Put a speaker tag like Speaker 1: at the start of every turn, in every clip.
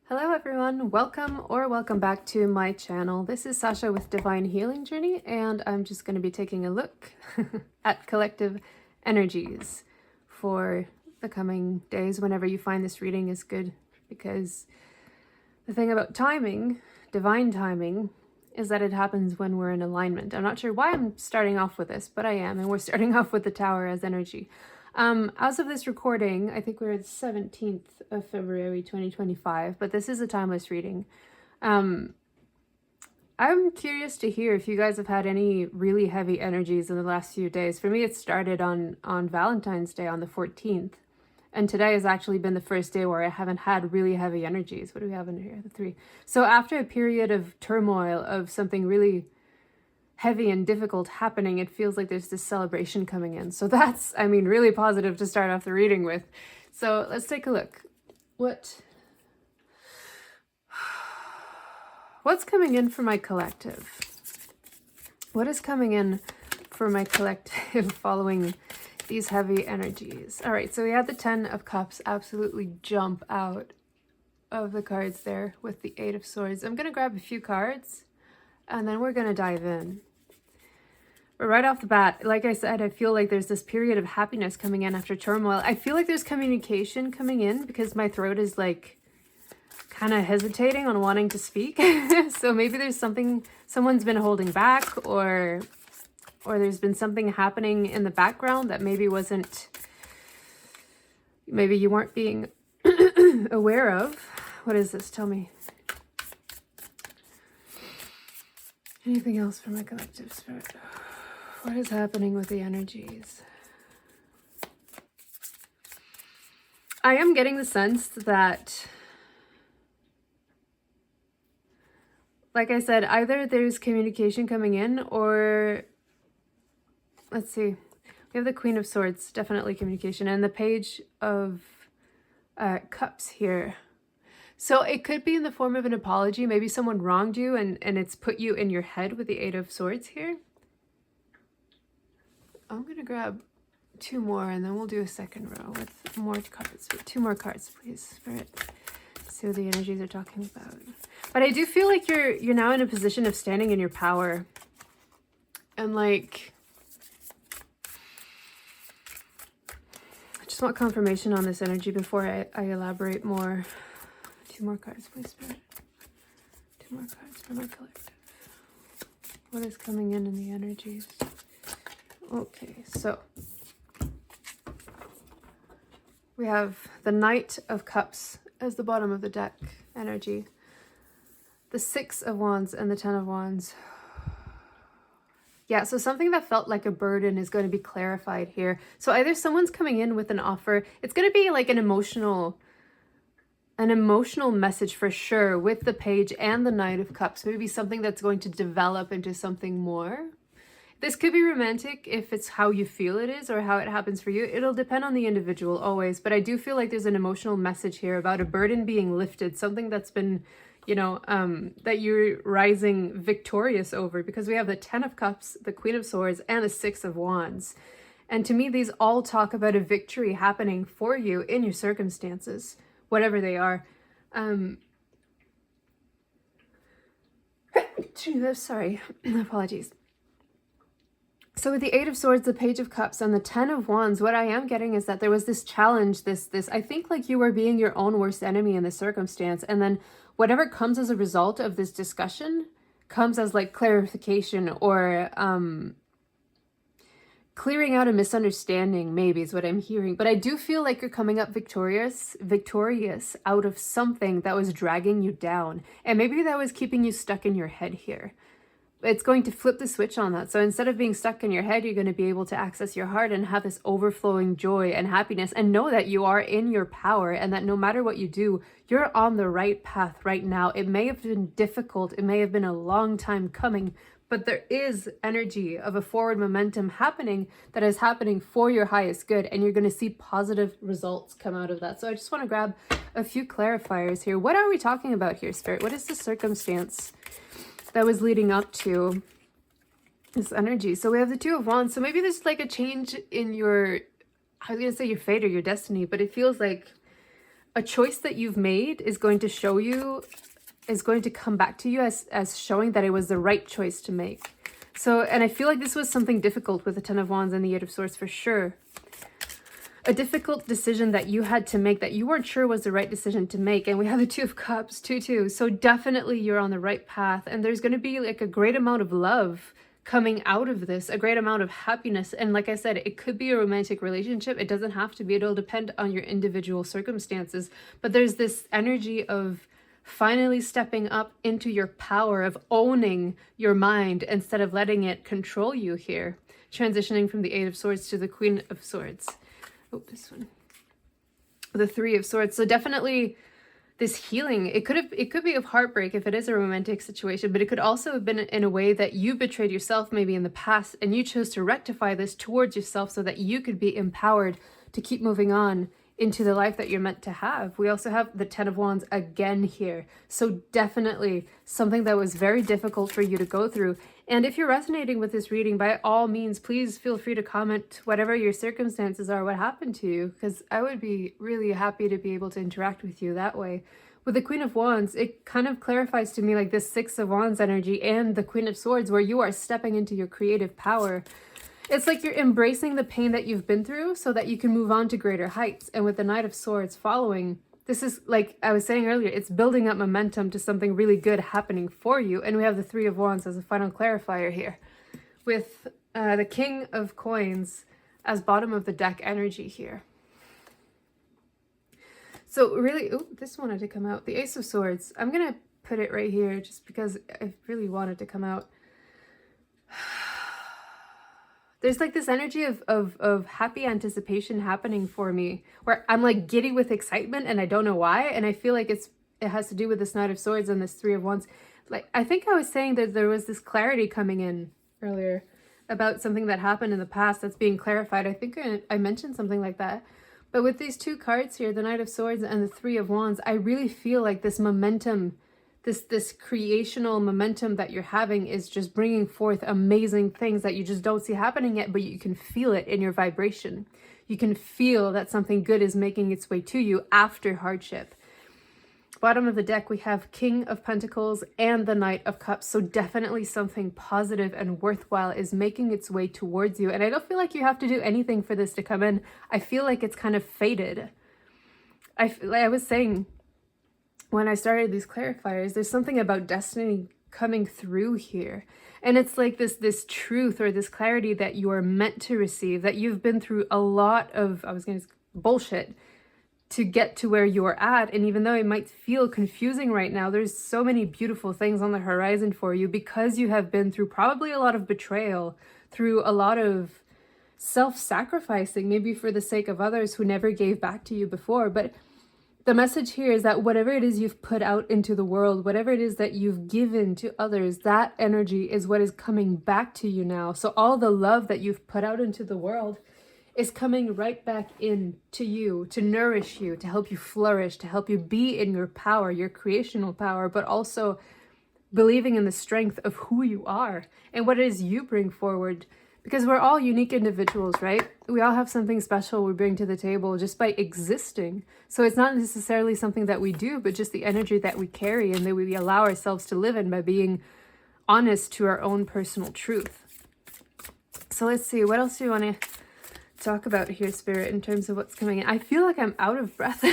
Speaker 1: Hello everyone, welcome back to my channel. This is Sasha with Divine Healing Journey, and I'm just going to be taking a look at collective energies for the coming days. Whenever you find this reading is good, because the thing about timing, divine timing, is that it happens when we're in alignment. I'm not sure why I'm starting off with this, but I am, and we're starting off with the Tower as energy. As of this recording, I think we're the 17th of February 2025, but this is a timeless reading. I'm curious to hear if you guys have had any really heavy energies in the last few days. For me, it started on Valentine's Day on the 14th, and today has actually been the first day where I haven't had really heavy energies. What do we have in here? The 3. So after a period of turmoil, of something really heavy and difficult happening, it feels like there's this celebration coming in. So that's, I mean, really positive to start off the reading with. So let's take a look. What's coming in for my collective? What is coming in for my collective following these heavy energies? All right, so we had the 10 of Cups absolutely jump out of the cards there with the 8 of Swords. I'm going to grab a few cards and then we're going to dive in. But right off the bat, like I said, I feel like there's this period of happiness coming in after turmoil. I feel like there's communication coming in because my throat is like kind of hesitating on wanting to speak. So maybe there's something, someone's been holding back, or there's been something happening in the background that maybe you weren't being aware of. What is this? Tell me. Anything else for my collective spirit? What is happening with the energies? I am getting the sense that, like I said, either there's communication coming in, or let's see. We have the Queen of Swords, definitely communication, and the Page of Cups here. So it could be in the form of an apology. Maybe someone wronged you and it's put you in your head with the 8 of Swords here. I'm going to grab 2 more and then we'll do a second row with more cards. 2 more cards, please, Spirit. See what the energies are talking about. But I do feel like you're now in a position of standing in your power. And like, I just want confirmation on this energy before I elaborate more. 2 more cards, please, Spirit. 2 more cards for my collective. What is coming in the energies? Okay, so we have the Knight of Cups as the bottom of the deck energy, the 6 of Wands and the 10 of Wands. Yeah, so something that felt like a burden is going to be clarified here. So either someone's coming in with an offer. It's going to be like an emotional message for sure, with the Page and the Knight of Cups. Maybe something that's going to develop into something more. This could be romantic if it's how you feel it is or how it happens for you. It'll depend on the individual always, but I do feel like there's an emotional message here about a burden being lifted, something that's been, that you're rising victorious over, because we have the 10 of Cups, the Queen of Swords, and the 6 of Wands. And to me, these all talk about a victory happening for you in your circumstances, whatever they are. Sorry, apologies. So with the 8 of Swords, the Page of Cups, and the 10 of Wands, what I am getting is that there was this challenge, this I think like you were being your own worst enemy in this circumstance, and then whatever comes as a result of this discussion comes as like clarification or clearing out a misunderstanding, maybe is what I'm hearing. But I do feel like you're coming up victorious out of something that was dragging you down, and maybe that was keeping you stuck in your head here. It's going to flip the switch on that. So instead of being stuck in your head, you're going to be able to access your heart and have this overflowing joy and happiness, and know that you are in your power, and that no matter what you do, you're on the right path right now. It may have been difficult. It may have been a long time coming, but there is energy of a forward momentum happening that is happening for your highest good, and you're going to see positive results come out of that. So I just want to grab a few clarifiers here. What are we talking about here, Spirit? What is the circumstance that was leading up to this energy? So we have the 2 of Wands. So maybe there's like a change in your, I was going to say your fate or your destiny, but it feels like a choice that you've made is going to show you, is going to come back to you as showing that it was the right choice to make. So, and I feel like this was something difficult with the Ten of Wands and the Eight of Swords for sure. A difficult decision that you had to make that you weren't sure was the right decision to make. And we have the Two of Cups too. So definitely you're on the right path. And there's going to be like a great amount of love coming out of this, a great amount of happiness. And like I said, it could be a romantic relationship. It doesn't have to be. It'll depend on your individual circumstances. But there's this energy of finally stepping up into your power, of owning your mind instead of letting it control you here. Transitioning from the Eight of Swords to the Queen of Swords. Oh, this one. The Three of Swords. So definitely this healing. It could be of heartbreak if it is a romantic situation, but it could also have been in a way that you betrayed yourself maybe in the past, and you chose to rectify this towards yourself so that you could be empowered to keep moving on into the life that you're meant to have. We also have the Ten of Wands again here. So definitely something that was very difficult for you to go through. And if you're resonating with this reading, by all means, please feel free to comment whatever your circumstances are, what happened to you, because I would be really happy to be able to interact with you that way. With the Queen of Wands, it kind of clarifies to me like this Six of Wands energy and the Queen of Swords, where you are stepping into your creative power. It's like you're embracing the pain that you've been through so that you can move on to greater heights. And with the Knight of Swords following, this is, like I was saying earlier, it's building up momentum to something really good happening for you. And we have the Three of Wands as a final clarifier here, with the King of Coins as bottom of the deck energy here. So really, oh, this wanted to come out. The Ace of Swords. I'm going to put it right here just because I really wanted to come out. There's like this energy of happy anticipation happening for me, where I'm like giddy with excitement and I don't know why. And I feel like it has to do with this Knight of Swords and this Three of Wands. Like, I think I was saying that there was this clarity coming in earlier about something that happened in the past that's being clarified. I think I mentioned something like that. But with these two cards here, the Knight of Swords and the Three of Wands, I really feel like this momentum, this creational momentum that you're having is just bringing forth amazing things that you just don't see happening yet, but you can feel it in your vibration. You can feel that something good is making its way to you after hardship. Bottom of the deck, we have King of Pentacles and the Knight of Cups. So definitely something positive and worthwhile is making its way towards you. And I don't feel like you have to do anything for this to come in. I feel like it's kind of fated. Like I was saying, when I started these clarifiers, there's something about destiny coming through here. And it's like this truth or this clarity that you are meant to receive, that you've been through a lot of, bullshit to get to where you're at. And even though it might feel confusing right now, there's so many beautiful things on the horizon for you because you have been through probably a lot of betrayal, through a lot of self-sacrificing, maybe for the sake of others who never gave back to you before. But the message here is that whatever it is you've put out into the world, whatever it is that you've given to others, that energy is what is coming back to you now. So all the love that you've put out into the world is coming right back in to you, to nourish you, to help you flourish, to help you be in your power, your creational power, but also believing in the strength of who you are and what it is you bring forward. Because we're all unique individuals, right? We all have something special we bring to the table just by existing. So it's not necessarily something that we do, but just the energy that we carry and that we allow ourselves to live in by being honest to our own personal truth. So let's see, what else do you want to talk about here, Spirit, in terms of what's coming in? I feel like I'm out of breath.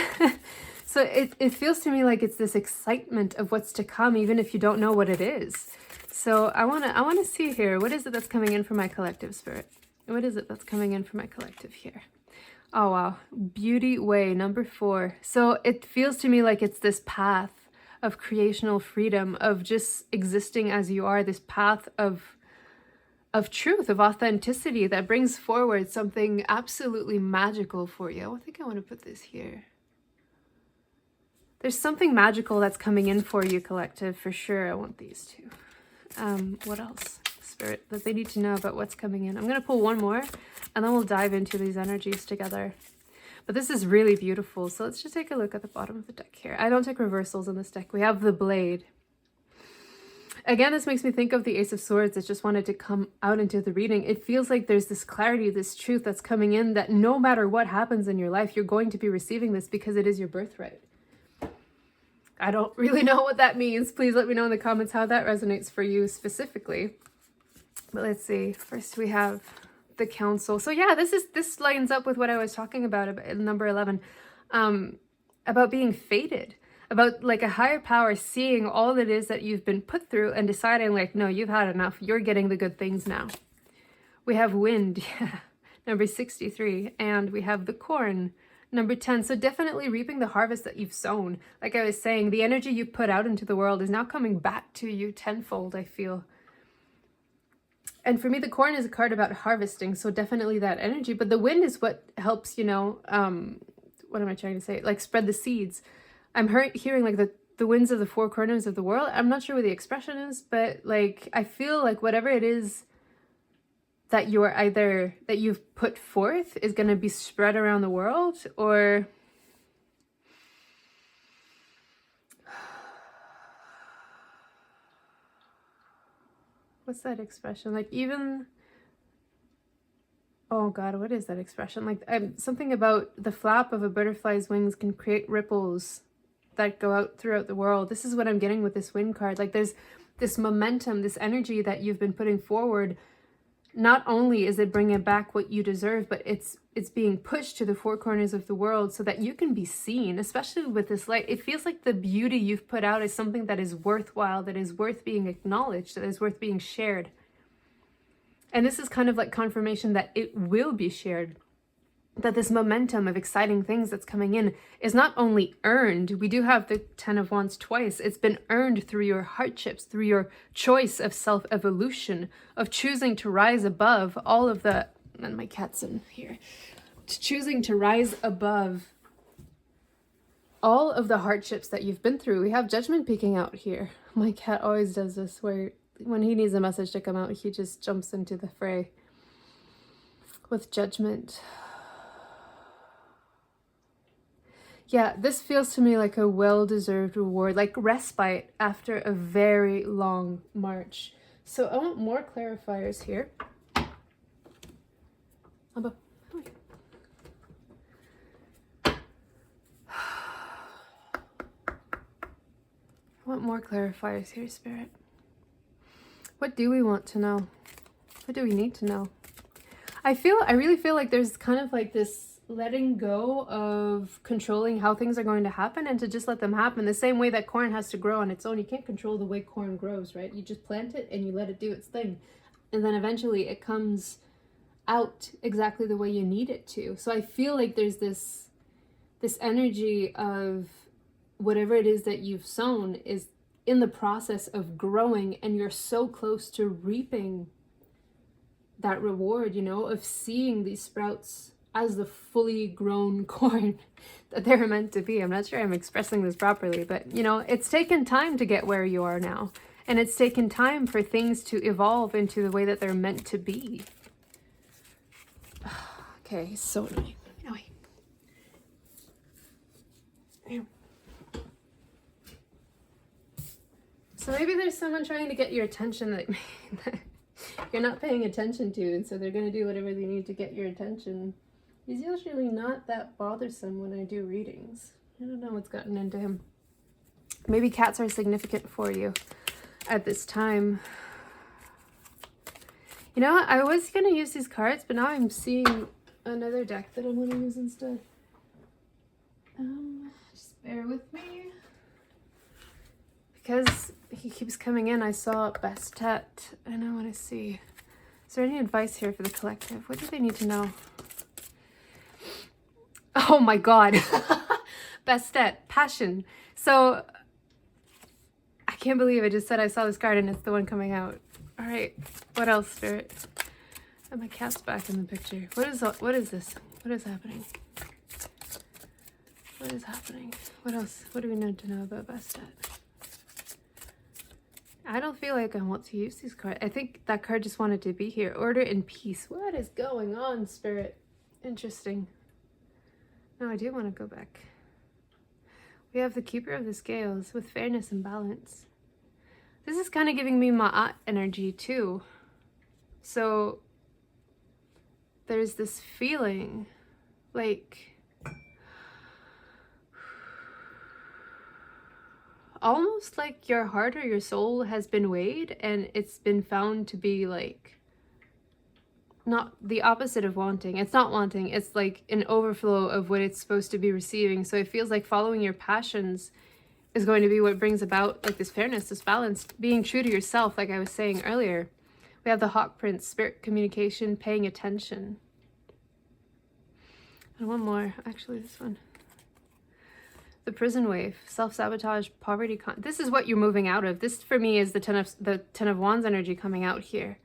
Speaker 1: So it feels to me like it's this excitement of what's to come, even if you don't know what it is. So I wanna see here, what is it that's coming in for my collective, Spirit? What is it that's coming in for my collective here? Oh wow, Beauty Way, number 4. So it feels to me like it's this path of creational freedom, of just existing as you are, this path of truth, of authenticity that brings forward something absolutely magical for you. I think I want to put this here. There's something magical that's coming in for you, collective, for sure. I want these two. What else, Spirit, that they need to know about what's coming in? I'm going to pull one more and then we'll dive into these energies together. But this is really beautiful. So let's just take a look at the bottom of the deck here. I don't take reversals in this deck. We have the Blade. Again, this makes me think of the Ace of Swords that just wanted to come out into the reading. It feels like there's this clarity, this truth that's coming in, that no matter what happens in your life, you're going to be receiving this because it is your birthright. I don't really know what that means. Please let me know in the comments how that resonates for you specifically. But let's see. First we have the Council. So yeah, this lines up with what I was talking about number 11, about being fated, about like a higher power seeing all that it is that you've been put through and deciding like, no, you've had enough. You're getting the good things now. We have Wind, yeah, number 63, and we have the Corn, number 10. So definitely reaping the harvest that you've sown. Like I was saying, the energy you put out into the world is now coming back to you tenfold, I feel. And for me, the Corn is a card about harvesting, so definitely that energy. But the Wind is what helps, you know, what am I trying to say? Like spread the seeds. I'm hearing like the winds of the four corners of the world. I'm not sure what the expression is, but like I feel like whatever it is that you've put forth is going to be spread around the world, or what's that expression? Like even, oh God, what is that expression? Like something about the flap of a butterfly's wings can create ripples that go out throughout the world. This is what I'm getting with this Wind card. Like there's this momentum, this energy that you've been putting forward. Not only is it bringing back what you deserve, but it's being pushed to the four corners of the world so that you can be seen, especially with this light. It feels like the beauty you've put out is something that is worthwhile, that is worth being acknowledged, that is worth being shared. And this is kind of like confirmation that it will be shared. That this momentum of exciting things that's coming in is not only earned. We do have the 10 of Wands twice. It's been earned through your hardships, through your choice of self-evolution, of choosing to rise above all of the, and my cat's in here, choosing to rise above all of the hardships that you've been through. We have Judgment peeking out here. My cat always does this, where when he needs a message to come out, he just jumps into the fray with Judgment. Yeah, this feels to me like a well-deserved reward, like respite after a very long march. So I want more clarifiers here. I want more clarifiers here, Spirit. What do we want to know? What do we need to know? I really feel like there's kind of like this letting go of controlling how things are going to happen and to just let them happen. The same way that corn has to grow on its own. You can't control the way corn grows, right? You just plant it and you let it do its thing. And then eventually it comes out exactly the way you need it to. So I feel like there's this energy of whatever it is that you've sown is in the process of growing, and you're so close to reaping that reward, you know, of seeing these sprouts as the fully grown corn that they're meant to be. I'm not sure I'm expressing this properly, but you know, it's taken time to get where you are now. And it's taken time for things to evolve into the way that they're meant to be. Okay, so annoying. So maybe there's someone trying to get your attention that you're not paying attention to, and so they're going to do whatever they need to get your attention. He's usually not that bothersome when I do readings. I don't know what's gotten into him. Maybe cats are significant for you at this time. You know what? I was going to use these cards, but now I'm seeing another deck that I want to use instead. Just bear with me. Because he keeps coming in, I saw Bastet, and I want to see. Is there any advice here for the collective? What do they need to know? Oh my God. Bastet, passion. So, I can't believe I just said I saw this card and it's the one coming out. All right, what else, Spirit? And my cat's back in the picture. What is this? What is happening? What is happening? What else? What do we need to know about Bastet? I don't feel like I want to use these cards. I think that card just wanted to be here. Order and peace. What is going on, Spirit? Interesting. No, I do want to go back. We have the Keeper of the Scales with fairness and balance. This is kind of giving me Ma'at energy too. So there's this feeling like almost like your heart or your soul has been weighed and it's been found to be like not the opposite of wanting. It's not wanting, it's like an overflow of what it's supposed to be receiving. So it feels like following your passions is going to be what brings about like this fairness, this balance, being true to yourself, like I was saying earlier. We have the Hawk Prince, spirit communication, paying attention. And one more, actually this one. The prison wave, self-sabotage, poverty. This is what you're moving out of. This for me is the Ten of Wands energy coming out here.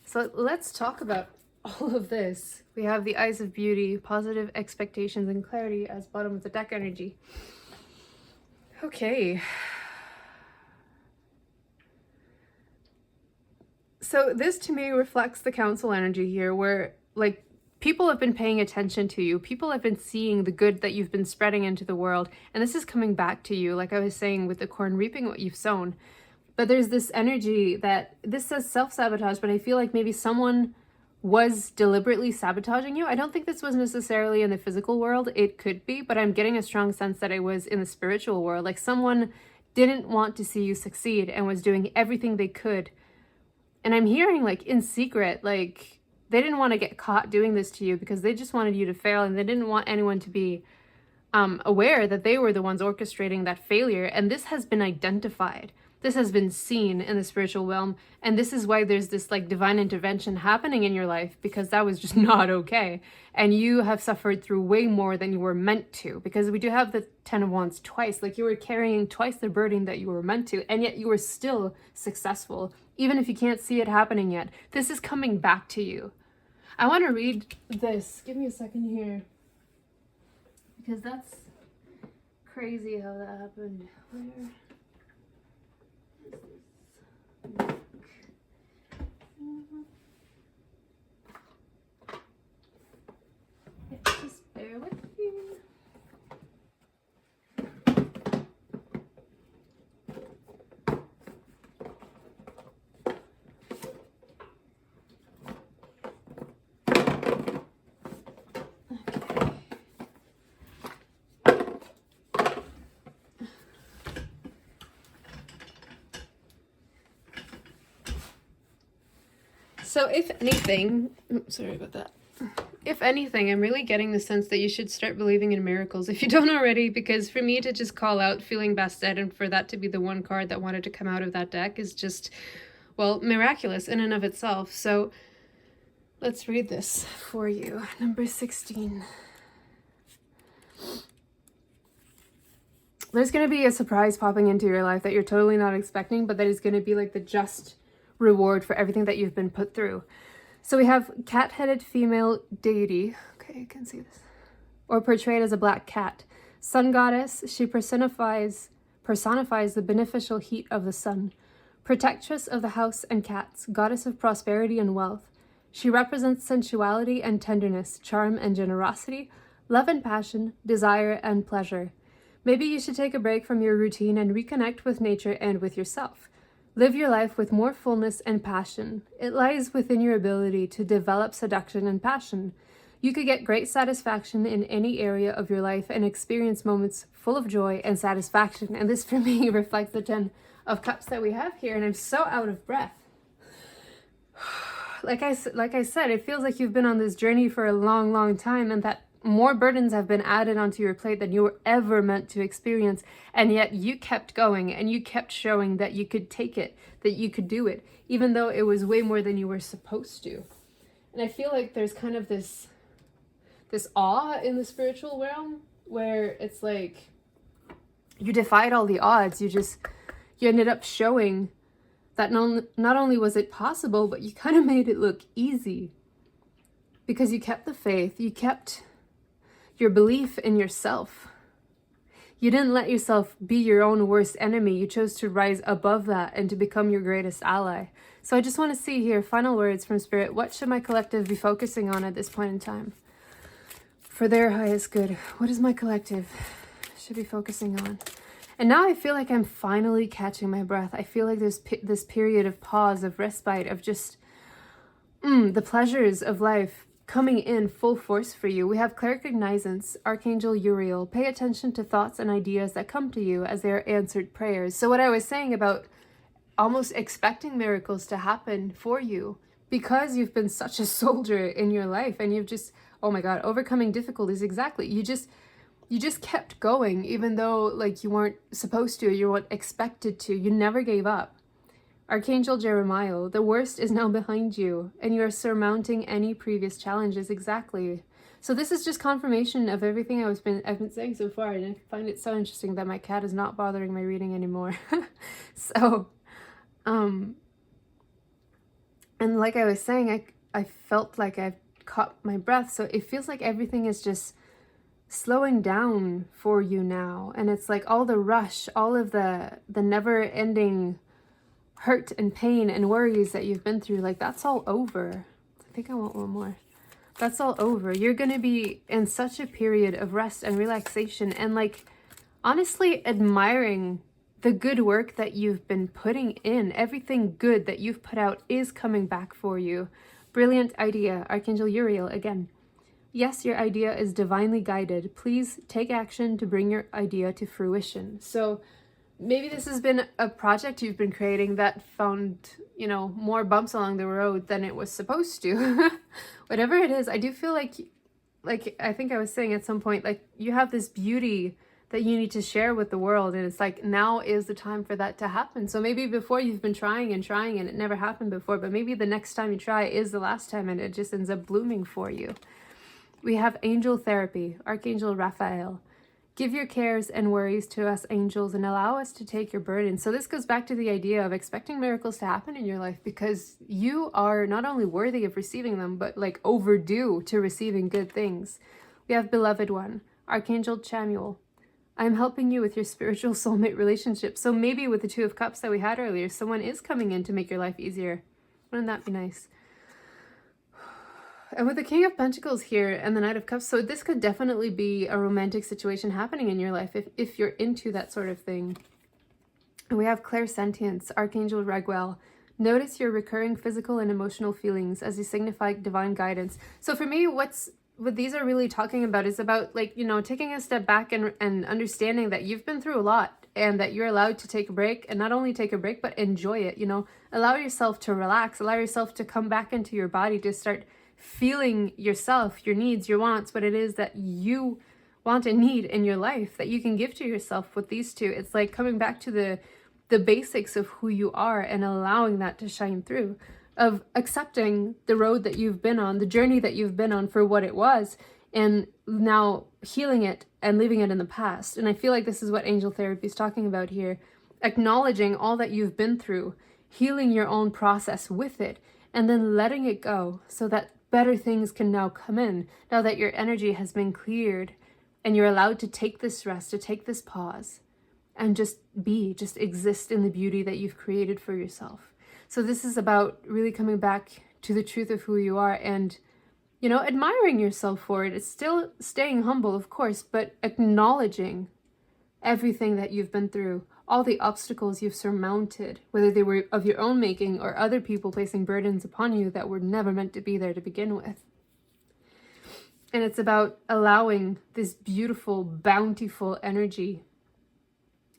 Speaker 1: So let's talk about all of this. We have the Eyes of Beauty, positive expectations and clarity as bottom of the deck energy. Okay. So this to me reflects the council energy here where like people have been paying attention to you. People have been seeing the good that you've been spreading into the world. And this is coming back to you, like I was saying with the corn, reaping what you've sown. But there's this energy that this says self-sabotage, but I feel like maybe someone was deliberately sabotaging you. I don't think this was necessarily in the physical world. It could be, but I'm getting a strong sense that it was in the spiritual world. Like someone didn't want to see you succeed and was doing everything they could. And I'm hearing like in secret, like they didn't want to get caught doing this to you because they just wanted you to fail and they didn't want anyone to be aware that they were the ones orchestrating that failure. And this has been identified. This has been seen in the spiritual realm, and this is why there's this like divine intervention happening in your life, because that was just not okay. And you have suffered through way more than you were meant to, because we do have the Ten of Wands twice. Like you were carrying twice the burden that you were meant to, and yet you were still successful, even if you can't see it happening yet. This is coming back to you. I want to read this. Give me a second here, because that's crazy how that happened. Where? Just bear with me. So if anything, sorry about that. If anything, I'm really getting the sense that you should start believing in miracles if you don't already, because for me to just call out feeling bested and for that to be the one card that wanted to come out of that deck is just, well, miraculous in and of itself. So let's read this for you. Number 16. There's going to be a surprise popping into your life that you're totally not expecting, but that is going to be like the just reward for everything that you've been put through. So we have cat-headed female deity. Okay, you can see this. Or portrayed as a black cat. Sun goddess, she personifies the beneficial heat of the sun. Protectress of the house and cats, goddess of prosperity and wealth. She represents sensuality and tenderness, charm and generosity, love and passion, desire and pleasure. Maybe you should take a break from your routine and reconnect with nature and with yourself. Live your life with more fullness and passion. It lies within your ability to develop seduction and passion. You could get great satisfaction in any area of your life and experience moments full of joy and satisfaction. And this for me reflects the 10 of Cups that we have here, and I'm so out of breath. Like I said, it feels like you've been on this journey for a long, long time, and that more burdens have been added onto your plate than you were ever meant to experience, and yet you kept going and you kept showing that you could take it, that you could do it, even though it was way more than you were supposed to. And I feel like there's kind of this awe in the spiritual realm where it's like you defied all the odds. You ended up showing that not only was it possible, but you kind of made it look easy because you kept the faith, you kept your belief in yourself. You didn't let yourself be your own worst enemy. You chose to rise above that and to become your greatest ally. So I just want to see here, final words from Spirit. What should my collective be focusing on at this point in time? For their highest good, what is my collective should be focusing on? And now I feel like I'm finally catching my breath. I feel like there's this period of pause, of respite, of just the pleasures of life coming in full force for you. We have claircognizance, Archangel Uriel. Pay attention to thoughts and ideas that come to you as they are answered prayers. So what I was saying about almost expecting miracles to happen for you, because you've been such a soldier in your life and you've just, oh my God, overcoming difficulties. Exactly. You just kept going, even though like you weren't supposed to, you weren't expected to. You never gave up. Archangel Jeremiah, the worst is now behind you, and you are surmounting any previous challenges. Exactly. So this is just confirmation of everything I've been saying so far, and I find it so interesting that my cat is not bothering my reading anymore. So, and like I was saying, I felt like I've caught my breath. So it feels like everything is just slowing down for you now, and it's like all the rush, all of the never-ending hurt and pain and worries that you've been through, like that's all over. I think I want one more. That's all over. You're going to be in such a period of rest and relaxation and like honestly admiring the good work that you've been putting in. Everything good that you've put out is coming back for you. Brilliant idea, Archangel Uriel again. Yes, your idea is divinely guided. Please take action to bring your idea to fruition. So maybe this has been a project you've been creating that found, you know, more bumps along the road than it was supposed to. Whatever it is, I do feel like I think I was saying at some point, like you have this beauty that you need to share with the world. And it's like, now is the time for that to happen. So maybe before you've been trying and it never happened before, but maybe the next time you try is the last time and it just ends up blooming for you. We have angel therapy, Archangel Raphael. Give your cares and worries to us angels and allow us to take your burden. So this goes back to the idea of expecting miracles to happen in your life, because you are not only worthy of receiving them, but like overdue to receiving good things. We have beloved one, Archangel Chamuel. I'm helping you with your spiritual soulmate relationship. So maybe with the Two of Cups that we had earlier, someone is coming in to make your life easier. Wouldn't that be nice? And with the King of Pentacles here and the Knight of Cups, so this could definitely be a romantic situation happening in your life if you're into that sort of thing. And we have clairsentience, Archangel Raguel. Notice your recurring physical and emotional feelings as they signify divine guidance. So for me, what these are really talking about is about, like, you know, taking a step back and understanding that you've been through a lot and that you're allowed to take a break, and not only take a break, but enjoy it, you know, allow yourself to relax, allow yourself to come back into your body, to start feeling yourself, your needs, your wants, what it is that you want and need in your life that you can give to yourself with these two. It's like coming back to the basics of who you are and allowing that to shine through, of accepting the road that you've been on, the journey that you've been on for what it was, and now healing it and leaving it in the past. And I feel like this is what angel therapy is talking about here, acknowledging all that you've been through, healing your own process with it, and then letting it go so that better things can now come in, now that your energy has been cleared and you're allowed to take this rest, to take this pause and just exist in the beauty that you've created for yourself. So this is about really coming back to the truth of who you are and, you know, admiring yourself for it. It's still staying humble, of course, but acknowledging everything that you've been through, all the obstacles you've surmounted, whether they were of your own making or other people placing burdens upon you that were never meant to be there to begin with. And it's about allowing this beautiful, bountiful energy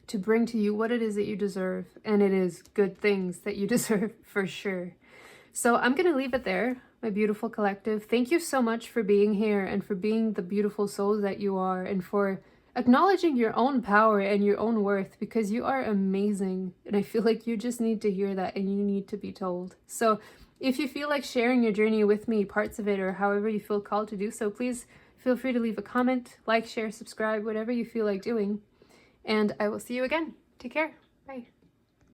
Speaker 1: to bring to you what it is that you deserve. And it is good things that you deserve for sure. So I'm going to leave it there, my beautiful collective. Thank you so much for being here and for being the beautiful souls that you are, and for acknowledging your own power and your own worth, because you are amazing. And I feel like you just need to hear that, and you need to be told. So if you feel like sharing your journey with me, parts of it, or however you feel called to do so, please feel free to leave a comment, like, share, subscribe, whatever you feel like doing. And I will see you again. Take care. Bye.